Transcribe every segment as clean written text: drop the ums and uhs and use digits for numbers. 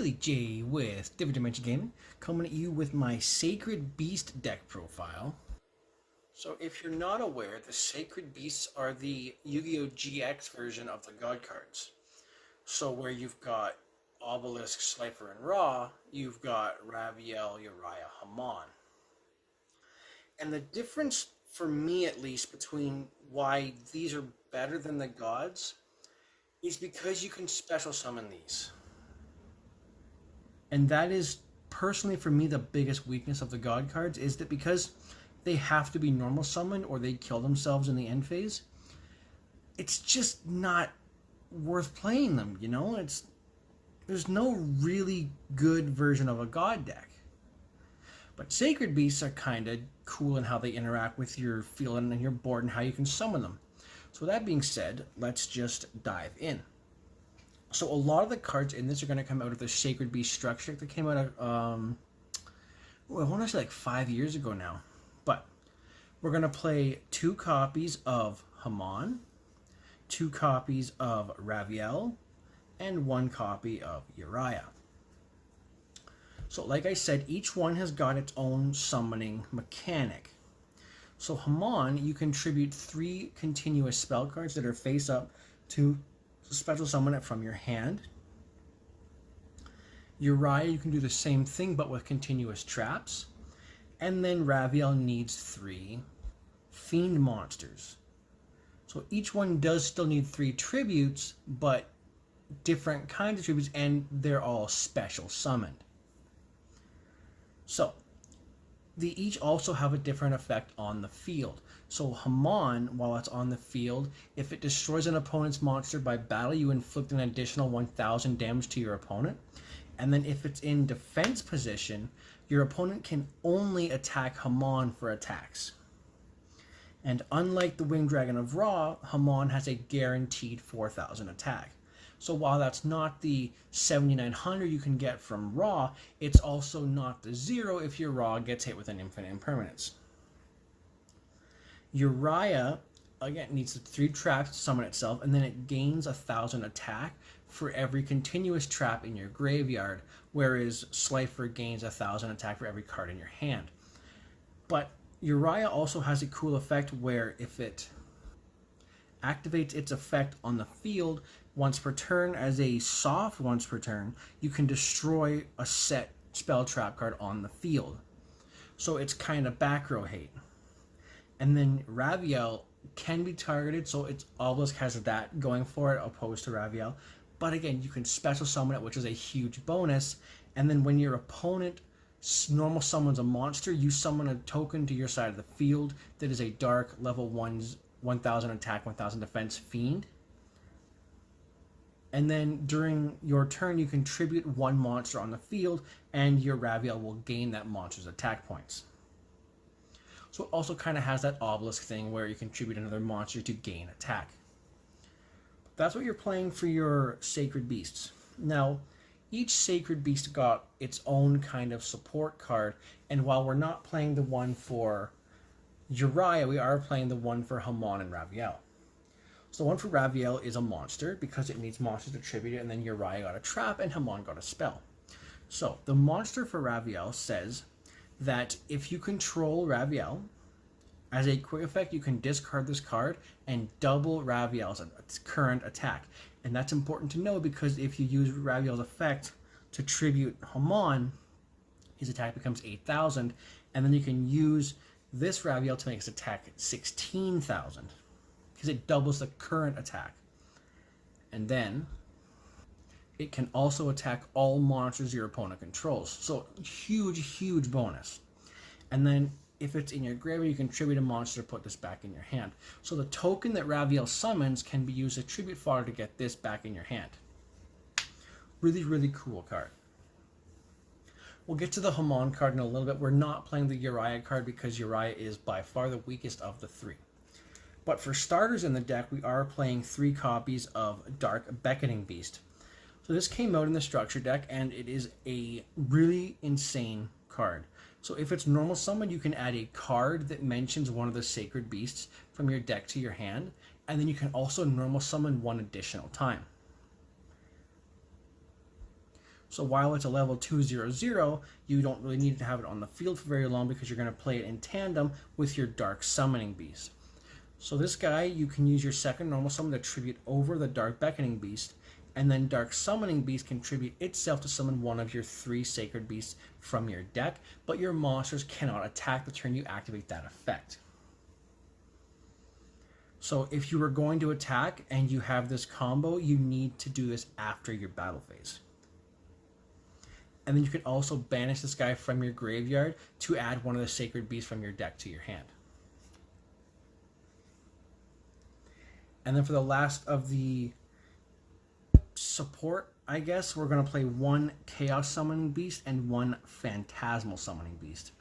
Billy J with Different Dimension Gaming, coming at you with my Sacred Beast deck profile. So if you're not aware, the Sacred Beasts are the Yu-Gi-Oh! GX version of the God cards. So where you've got Obelisk, Slifer, and Ra, you've got Raviel, Uriah, Haman. And the difference, for me at least, between why these are better than the gods is because you can special summon these. And that is personally for me the biggest weakness of the god cards, is that because they have to be normal summoned or they kill themselves in the end phase, it's just not worth playing them, you know? There's no really good version of a god deck. But Sacred Beasts are kind of cool in how they interact with your field and your board and how you can summon them. So with that being said, let's just dive in. So a lot of the cards in this are going to come out of the Sacred Beast structure that came out of, I want to say like 5 years ago now. But we're going to play 2 copies of Haman, 2 copies of Raviel, and 1 copy of Uriah. So like I said, each one has got its own summoning mechanic. So Haman, you contribute 3 continuous spell cards that are face up to special summon it from your hand. Uriah, you can do the same thing but with continuous traps. And then Raviel needs 3 fiend monsters. So each one does still need 3 tributes, but different kinds of tributes, and they're all special summoned. So they each also have a different effect on the field. So Haman, while it's on the field, if it destroys an opponent's monster by battle, you inflict an additional 1000 damage to your opponent. And then if it's in defense position, your opponent can only attack Haman for attacks. And unlike the Winged Dragon of Ra, Haman has a guaranteed 4000 attack. So while that's not the 7900 you can get from Ra, it's also not the 0 if your Ra gets hit with an infinite impermanence. Uriah, again, needs 3 traps to summon itself, and then it gains 1000 attack for every continuous trap in your graveyard, whereas Slifer gains 1000 attack for every card in your hand. But Uriah also has a cool effect where if it activates its effect on the field once per turn as a soft once per turn, you can destroy a set spell trap card on the field. So it's kind of back row hate. And then Raviel can be targeted, so its Obelisk has that going for it opposed to Raviel. But again, you can special summon it, which is a huge bonus. And then when your opponent normal summons a monster, you summon a token to your side of the field that is a dark level 1000 attack, 1000 defense fiend. And then during your turn, you contribute 1 monster on the field, and your Raviel will gain that monster's attack points. So it also kind of has that Obelisk thing where you contribute another monster to gain attack. That's what you're playing for your Sacred Beasts. Now, each Sacred Beast got its own kind of support card, and while we're not playing the one for Uriah, we are playing the one for Haman and Raviel. So the one for Raviel is a monster because it needs monsters to tribute it, and then Uriah got a trap and Haman got a spell. So the monster for Raviel says that if you control Raviel, as a quick effect, you can discard this card and double Raviel's current attack. And that's important to know because if you use Raviel's effect to tribute Haman, his attack becomes 8000, and then you can use this Raviel to make his attack 16,000 because it doubles the current attack. And then it can also attack all monsters your opponent controls. So huge bonus. And then if it's in your graveyard, you can tribute a monster to put this back in your hand. So the token that Raviel summons can be used as tribute fodder to get this back in your hand. Really cool card. We'll get to the Haman card in a little bit. We're not playing the Uriah card because Uriah is by far the weakest of the 3. But for starters in the deck, we are playing 3 copies of Dark Beckoning Beast. So this came out in the structure deck, and it is a really insane card. So if it's normal summon, you can add a card that mentions one of the Sacred Beasts from your deck to your hand, and then you can also normal summon 1 additional time. So while it's a level 2/0/0, you don't really need to have it on the field for very long because you're going to play it in tandem with your Dark Summoning Beast. So this guy, you can use your second normal summon to tribute over the Dark Beckoning Beast, and then Dark Summoning Beast can tribute itself to summon one of your 3 Sacred Beasts from your deck, but your monsters cannot attack the turn you activate that effect. So if you were going to attack and you have this combo, you need to do this after your battle phase. And then you can also banish this guy from your graveyard to add one of the Sacred Beasts from your deck to your hand. And then for the last of the support, I guess, we're going to play 1 Chaos Summoning Beast and 1 Phantasmal Summoning Beast.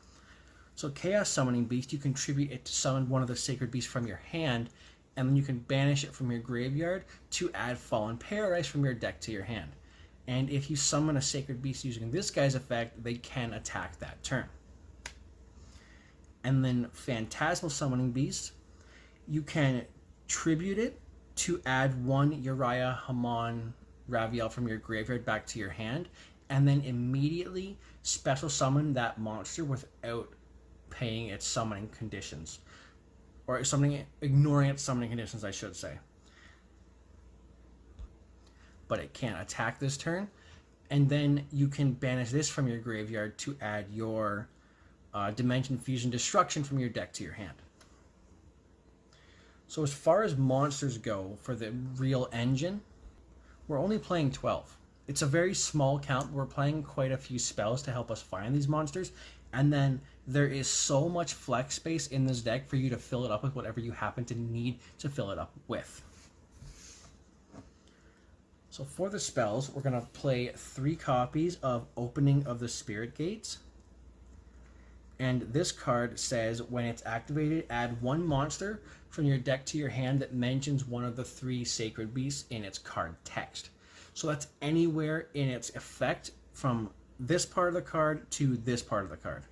So Chaos Summoning Beast, you contribute it to summon one of the Sacred Beasts from your hand, and then you can banish it from your graveyard to add Fallen Paradise from your deck to your hand. And if you summon a Sacred Beast using this guy's effect, they can attack that turn. And then Phantasmal Summoning Beast, you can tribute it to add 1 Uriah, Hamon, Raviel from your graveyard back to your hand, and then immediately special summon that monster without paying its summoning conditions. Or ignoring its summoning conditions, I should say. But it can't attack this turn. And then you can banish this from your graveyard to add your Dimension Fusion Destruction from your deck to your hand. So as far as monsters go for the real engine, we're only playing 12. It's a very small count. We're playing quite a few spells to help us find these monsters. And then there is so much flex space in this deck for you to fill it up with whatever you happen to need to fill it up with. So for the spells, we're going to play 3 copies of Opening of the Spirit Gates. And this card says when it's activated, add 1 monster from your deck to your hand that mentions one of the 3 Sacred Beasts in its card text. So that's anywhere in its effect from this part of the card to this part of the card.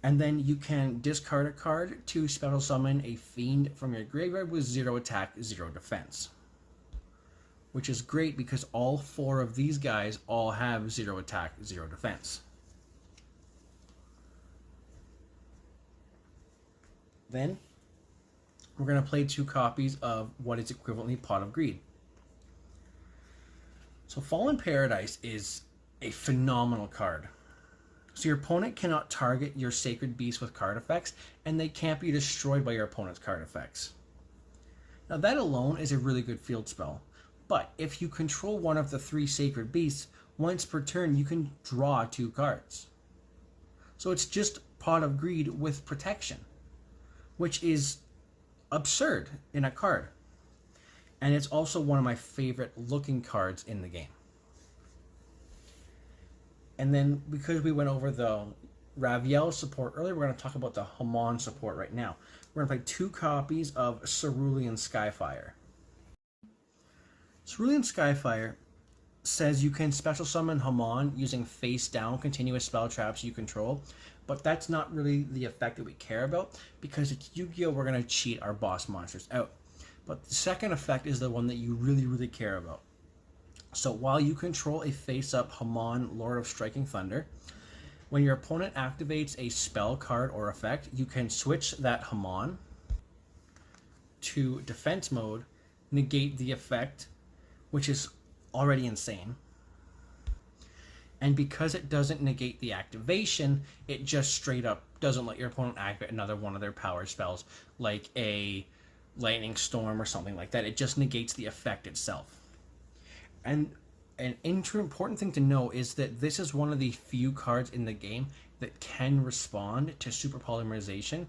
And then you can discard a card to special summon a Fiend from your graveyard with 0 attack, 0 defense. Which is great because all 4 of these guys all have 0 attack, 0 defense. Then we're going to play 2 copies of what is equivalently Pot of Greed. So Fallen Paradise is a phenomenal card. So your opponent cannot target your Sacred Beast with card effects, and they can't be destroyed by your opponent's card effects. Now that alone is a really good field spell, but if you control one of the 3 Sacred Beasts, once per turn you can draw 2 cards. So it's just Pot of Greed with protection, which is absurd in a card. And it's also one of my favorite looking cards in the game. And then because we went over the Raviel support earlier, we're going to talk about the Hamon support right now. We're going to play 2 copies of Cerulean Skyfire. Cerulean Skyfire says you can special summon Hamon using face down continuous spell traps you control, but that's not really the effect that we care about because it's Yu-Gi-Oh! We're going to cheat our boss monsters out. But the second effect is the one that you really care about. So while you control a face-up Hamon, Lord of Striking Thunder, when your opponent activates a spell card or effect, you can switch that Hamon to defense mode, negate the effect, which is already insane. And because it doesn't negate the activation, it just straight up doesn't let your opponent activate another one of their power spells, like a Lightning Storm or something like that. It just negates the effect itself. And an important thing to know is that this is one of the few cards in the game that can respond to Super Polymerization,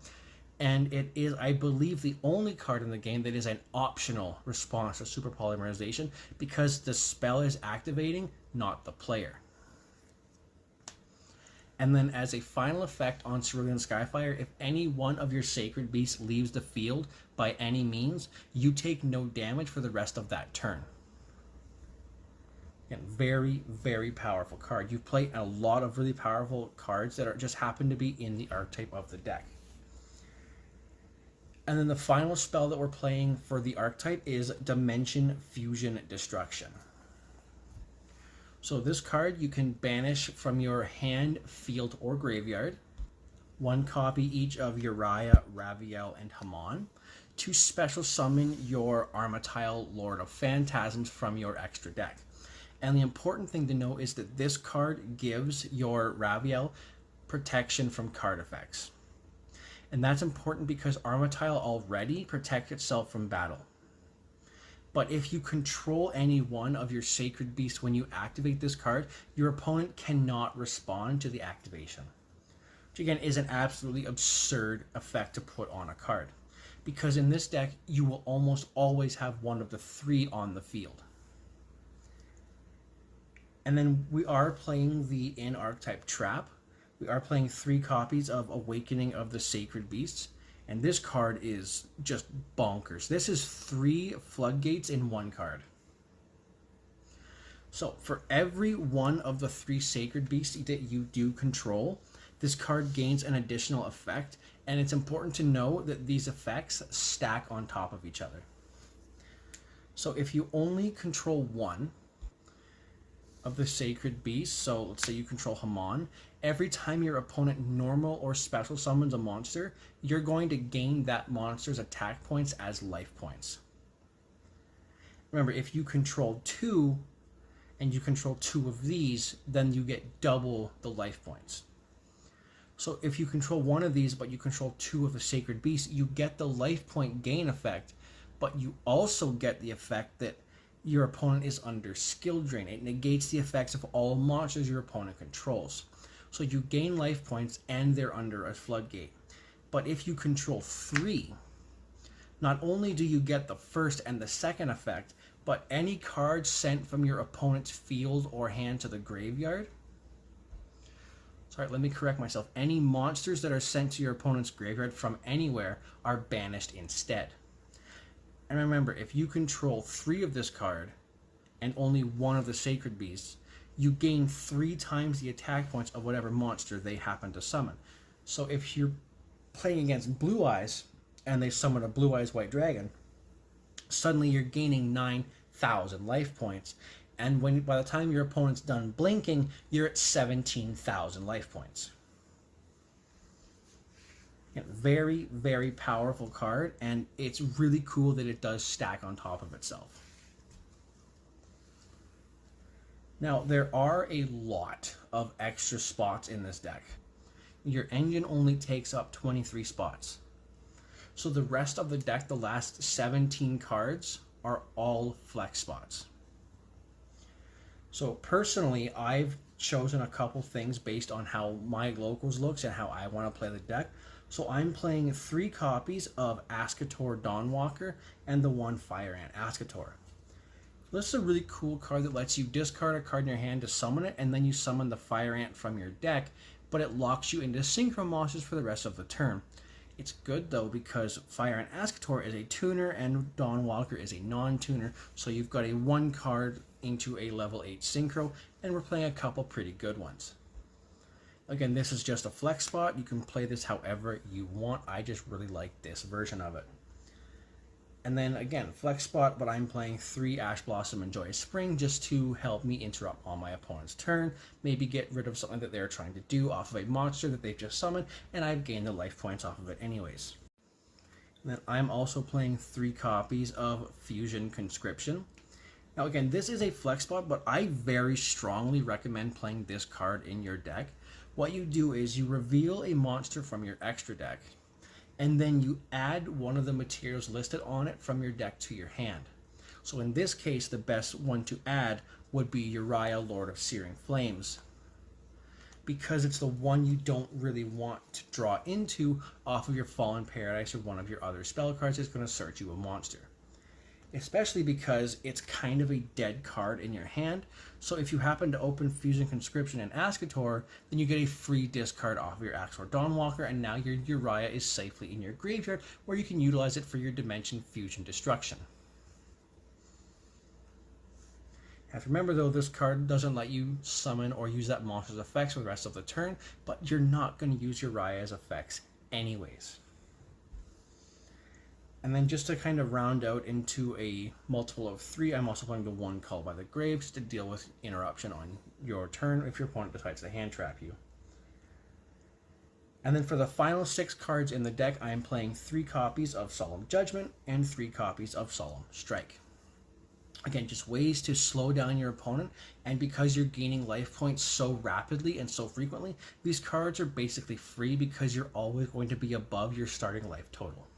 and it is, I believe, the only card in the game that is an optional response to Super Polymerization because the spell is activating, not the player. And then as a final effect on Cerulean Skyfire, if any one of your Sacred Beasts leaves the field by any means, you take no damage for the rest of that turn. Again, very powerful card. You've played a lot of really powerful cards that just happen to be in the archetype of the deck. And then the final spell that we're playing for the archetype is Dimension Fusion Destruction. So this card you can banish from your hand, field, or graveyard. One copy each of Uriah, Raviel, and Haman to special summon your Armatile Lord of Phantasms from your extra deck. And the important thing to know is that this card gives your Raviel protection from card effects. And that's important because Armatile already protects itself from battle. But if you control any one of your Sacred Beasts when you activate this card, your opponent cannot respond to the activation. Which again is an absolutely absurd effect to put on a card. Because in this deck, you will almost always have one of the 3 on the field. And then we are playing the in-archetype Trap. We are playing 3 copies of Awakening of the Sacred Beasts. And this card is just bonkers. This is 3 floodgates in 1 card. So for every one of the 3 Sacred Beasts that you do control, this card gains an additional effect. And it's important to know that these effects stack on top of each other. So if you only control one of the Sacred Beasts, so let's say you control Haman, every time your opponent normal or special summons a monster, you're going to gain that monster's attack points as life points. Remember, if you control 2 and you control 2 of these, then you get double the life points. So if you control one of these but you control 2 of the Sacred Beasts, you get the life point gain effect, but you also get the effect that your opponent is under skill drain. It negates the effects of all monsters your opponent controls. So you gain life points and they're under a floodgate. But if you control 3, not only do you get the first and the second effect, but any card sent from your opponent's field or hand to the graveyard. Sorry, let me correct myself. Any monsters that are sent to your opponent's graveyard from anywhere are banished instead. And remember, if you control 3 of this card and only 1 of the Sacred Beasts, you gain 3 times the attack points of whatever monster they happen to summon. So if you're playing against Blue Eyes and they summon a Blue Eyes White Dragon, suddenly you're gaining 9,000 life points. And by the time your opponent's done blinking, you're at 17,000 life points. Very, very powerful card, and it's really cool that it does stack on top of itself. Now, there are a lot of extra spots in this deck. Your engine only takes up 23 spots. So the rest of the deck, the last 17 cards, are all flex spots. So personally, I've chosen a couple things based on how my locals looks and how I want to play the deck. So I'm playing 3 copies of Ascator Dawnwalker and the 1 Fire Ant Ascator. This is a really cool card that lets you discard a card in your hand to summon it, and then you summon the Fire Ant from your deck, but it locks you into Synchro monsters for the rest of the turn. It's good though because Fire Ant Ascator is a tuner and Dawnwalker is a non-tuner, so you've got a 1 card into a level 8 Synchro, and we're playing a couple pretty good ones. Again, this is just a flex spot. You can play this however you want. I just really like this version of it. And then again, flex spot, but I'm playing 3 Ash Blossom and Joyous Spring just to help me interrupt on my opponent's turn. Maybe get rid of something that they're trying to do off of a monster that they've just summoned, and I've gained the life points off of it anyways. And then I'm also playing 3 copies of Fusion Conscription. Now again, this is a flex spot, but I very strongly recommend playing this card in your deck. What you do is you reveal a monster from your extra deck, and then you add one of the materials listed on it from your deck to your hand. So in this case, the best one to add would be Uriah, Lord of Searing Flames, because it's the one you don't really want to draw into off of your Fallen Paradise or one of your other spell cards that's going to search you a monster. Especially because it's kind of a dead card in your hand. So if you happen to open Fusion Conscription and Ascator, then you get a free discard off of your Ascator Dawnwalker, and now your Uriah is safely in your graveyard, where you can utilize it for your Dimension Fusion Destruction. You have to remember though, this card doesn't let you summon or use that monster's effects for the rest of the turn, but you're not going to use Uriah's effects anyways. And then just to kind of round out into a multiple of 3, I'm also playing the 1 Called by the Graves to deal with interruption on your turn if your opponent decides to hand trap you. And then for the final 6 cards in the deck, I am playing 3 copies of Solemn Judgment and 3 copies of Solemn Strike. Again, just ways to slow down your opponent, and because you're gaining life points so rapidly and so frequently, these cards are basically free because you're always going to be above your starting life total.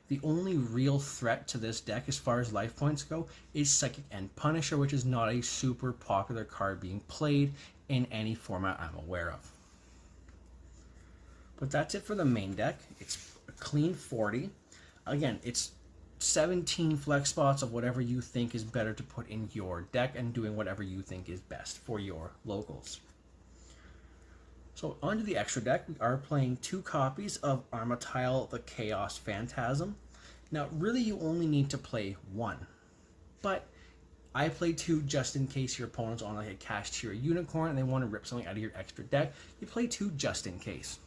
The only real threat to this deck as far as life points go is Psychic End Punisher, which is not a super popular card being played in any format I'm aware of. But that's it for the main deck. It's a clean 40. Again, it's 17 flex spots of whatever you think is better to put in your deck and doing whatever you think is best for your locals. So onto the extra deck, we are playing 2 copies of Armatile the Chaos Phantasm. Now really you only need to play 1, but I play 2 just in case your opponent's on like a cash tier unicorn and they want to rip something out of your extra deck. You play 2 just in case.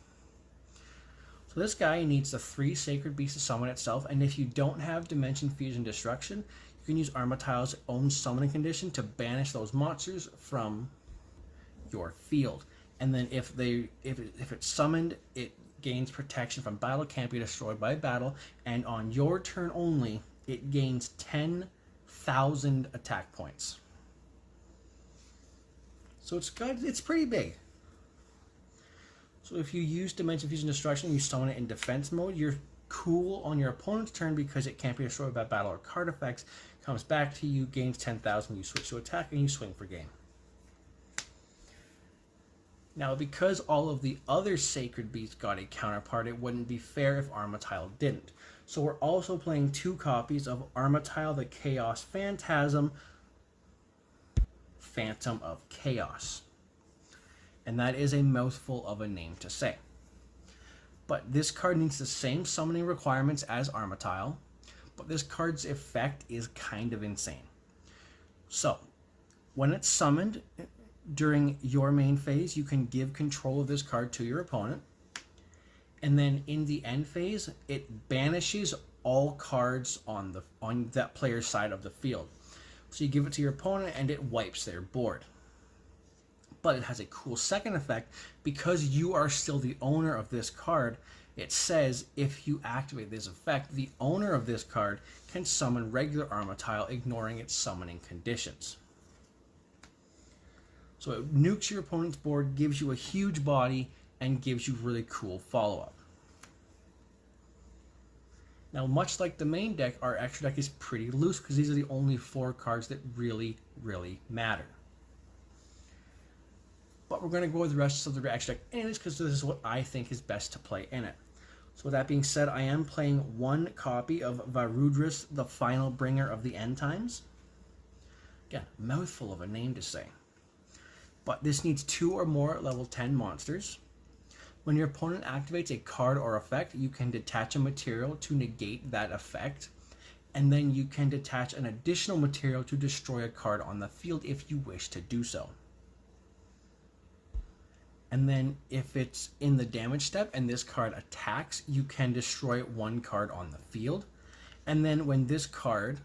So this guy needs the 3 Sacred Beasts to summon itself, and if you don't have Dimension Fusion Destruction, you can use Armatile's own summoning condition to banish those monsters from your field. And then if it's summoned, it gains protection from battle, can't be destroyed by battle, and on your turn only, it gains 10,000 attack points. So it's pretty big. So if you use Dimension Fusion Destruction, you summon it in defense mode, you're cool on your opponent's turn because it can't be destroyed by battle or card effects, comes back to you, gains 10,000, you switch to attack, and you swing for game. Now, because all of the other Sacred Beasts got a counterpart, it wouldn't be fair if Armatile didn't. So we're also playing 2 copies of Armatile the Chaos Phantasm, Phantom of Chaos. And that is a mouthful of a name to say. But this card needs the same summoning requirements as Armatile, but this card's effect is kind of insane. So, when it's summoned during your main phase, you can give control of this card to your opponent, and then in the end phase, it banishes all cards on that player's side of the field. So you give it to your opponent, and it wipes their board. But it has a cool second effect. Because you are still the owner of this card, it says if you activate this effect, the owner of this card can summon regular Armatile, ignoring its summoning conditions. So it nukes your opponent's board, gives you a huge body, and gives you really cool follow-up. Now, much like the main deck, our extra deck is pretty loose because these are the only 4 cards that really, really matter. But we're going to go with the rest of the extra deck anyways because this is what I think is best to play in it. So with that being said, I am playing 1 copy of Varudris, the Final Bringer of the End Times. Again, mouthful of a name to say. But this needs 2 or more level 10 monsters. When your opponent activates a card or effect, you can detach a material to negate that effect. And then you can detach an additional material to destroy a card on the field if you wish to do so. And then if it's in the damage step and this card attacks, you can destroy 1 card on the field. And then when this card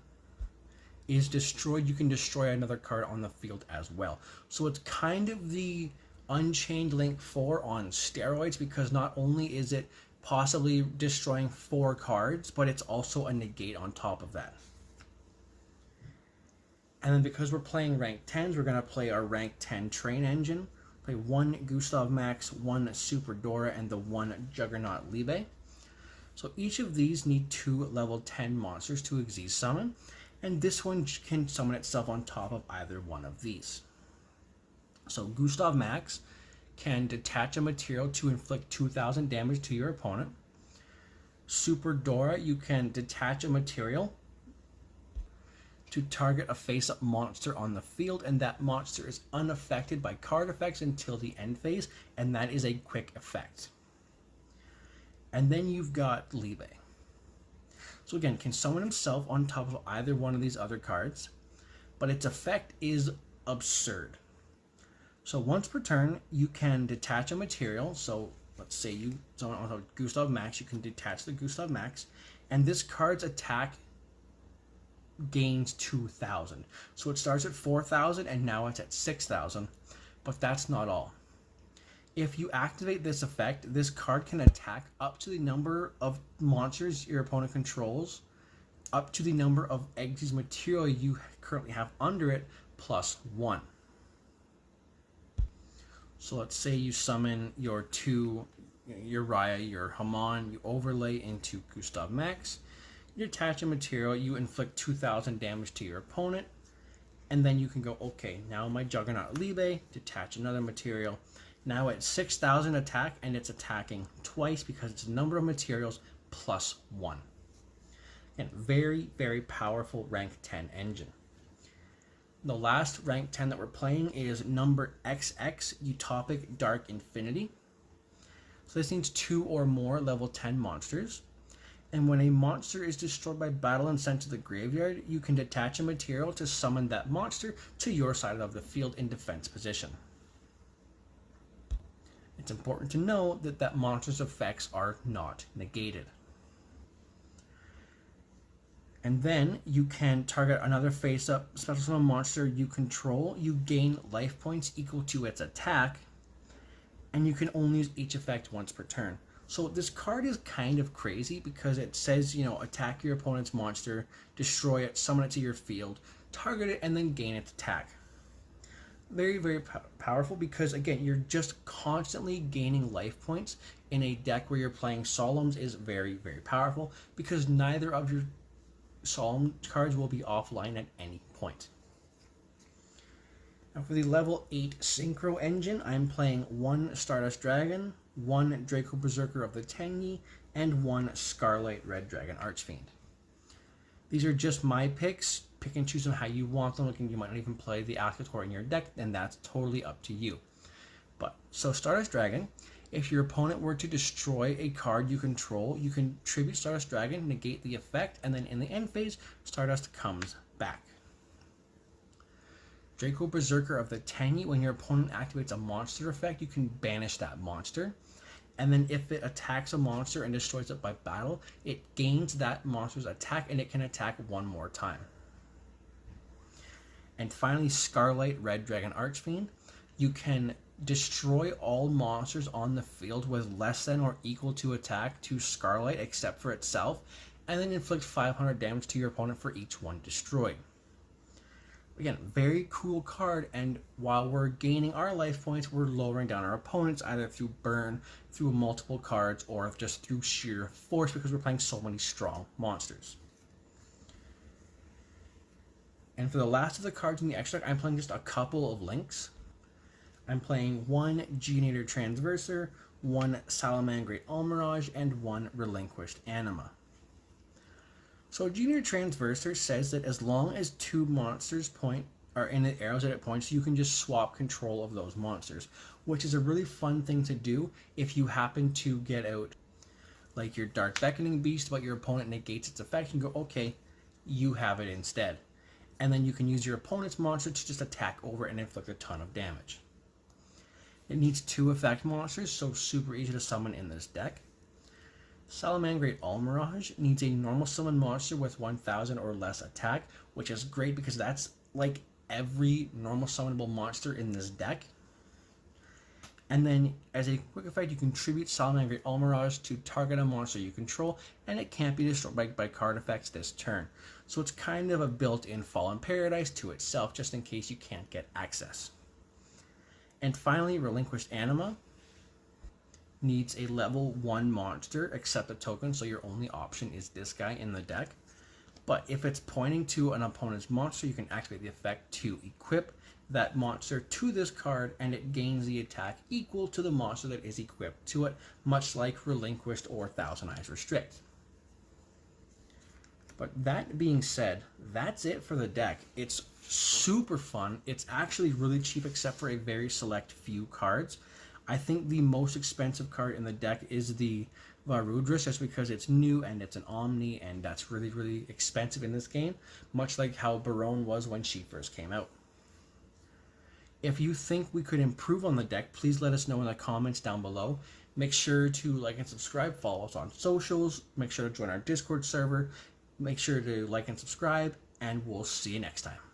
is destroyed, you can destroy another card on the field as well. So it's kind of the Unchained Link 4 on steroids, because not only is it possibly destroying 4 cards, but it's also a negate on top of that. And then because we're playing rank 10s, we're going to play our rank 10 train engine. Play 1 Gustav Max, 1 Super Dora, and the 1 Juggernaut Libe. So each of these need 2 level 10 monsters to Xyz summon, and this one can summon itself on top of either one of these. So Gustav Max can detach a material to inflict 2,000 damage to your opponent. Super Dora, you can detach a material to target a face-up monster on the field, and that monster is unaffected by card effects until the end phase, and that is a quick effect. And then you've got Libe. So again, can summon himself on top of either one of these other cards, but its effect is absurd. So once per turn, you can detach a material, so let's say you don't have Gustav Max, you can detach the Gustav Max, and this card's attack gains 2,000. So it starts at 4,000 and now it's at 6,000, but that's not all. If you activate this effect, this card can attack up to the number of monsters your opponent controls, up to the number of Eggsy's material you currently have under it, +1. So let's say you summon your two, your Raya, your Haman, you overlay into Gustav Max, you attach a material, you inflict 2,000 damage to your opponent, and then you can go, okay, now my Juggernaut Libe, detach another material. Now it's 6,000 attack, and it's attacking twice because it's a number of materials +1. Again, very, very powerful rank 10 engine. The last rank 10 that we're playing is number XX, Utopic Dark Infinity. So this needs 2 or more level 10 monsters. And when a monster is destroyed by battle and sent to the graveyard, you can detach a material to summon that monster to your side of the field in defense position. It's important to know that that monster's effects are not negated. And then you can target another face-up special summon monster you control. You gain life points equal to its attack, and you can only use each effect once per turn. So this card is kind of crazy because it says, you know, attack your opponent's monster, destroy it, summon it to your field, target it, and then gain its attack. Very, very powerful because, again, you're just constantly gaining life points in a deck where you're playing Solemns is very, very powerful because neither of your Solemn cards will be offline at any point. Now for the level 8 Synchro engine, I'm playing 1 Stardust Dragon, 1 Draco Berserker of the Tenyi, and 1 Scarlet Red Dragon Archfiend. These are just my picks. Pick and choose them how you want them. You might not even play the Alcator in your deck, and that's totally up to you. But so Stardust Dragon, if your opponent were to destroy a card you control, you can tribute Stardust Dragon, negate the effect, and then in the end phase, Stardust comes back. Draco Berserker of the Tenyi, when your opponent activates a monster effect, you can banish that monster. And then if it attacks a monster and destroys it by battle, it gains that monster's attack and it can attack one more time. And finally, Scarlet Red Dragon Archfiend. You can destroy all monsters on the field with less than or equal to attack to Scarlet except for itself, and then inflict 500 damage to your opponent for each one destroyed. Again, very cool card, and while we're gaining our life points, we're lowering down our opponents either through burn, through multiple cards, or just through sheer force because we're playing so many strong monsters. And for the last of the cards in the extra deck, I'm playing just a couple of links. I'm playing 1 Geonator Transverser, 1 Salamangreat Almirage, and 1 Relinquished Anima. So Geonator Transverser says that as long as 2 monsters are in the arrows that it points, you can just swap control of those monsters, which is a really fun thing to do if you happen to get out like your Dark Beckoning Beast, but your opponent negates its effect, and go, okay, you have it instead. And then you can use your opponent's monster to just attack over it and inflict a ton of damage. It needs 2 effect monsters, so super easy to summon in this deck. Salamangreat Almirage needs a normal summon monster with 1,000 or less attack, which is great because that's like every normal summonable monster in this deck. And then, as a quick effect, you can tribute Salamangreat Almirage to target a monster you control, and it can't be destroyed by card effects this turn. So it's kind of a built-in Fallen Paradise to itself, just in case you can't get access. And finally, Relinquished Anima needs a level 1 monster, except a token, so your only option is this guy in the deck. But if it's pointing to an opponent's monster, you can activate the effect to equip that monster to this card, and it gains the attack equal to the monster that is equipped to it, much like Relinquished or Thousand Eyes Restrict. But that being said, that's it for the deck. It's super fun. It's actually really cheap except for a very select few cards. I think the most expensive card in the deck is the Varudris, just because it's new and it's an Omni, and that's really, really expensive in this game, much like how Barone was when she first came out. If you think we could improve on the deck, please let us know in the comments down below. Make sure to like and subscribe, follow us on socials, make sure to join our Discord server, make sure to like and subscribe, and we'll see you next time.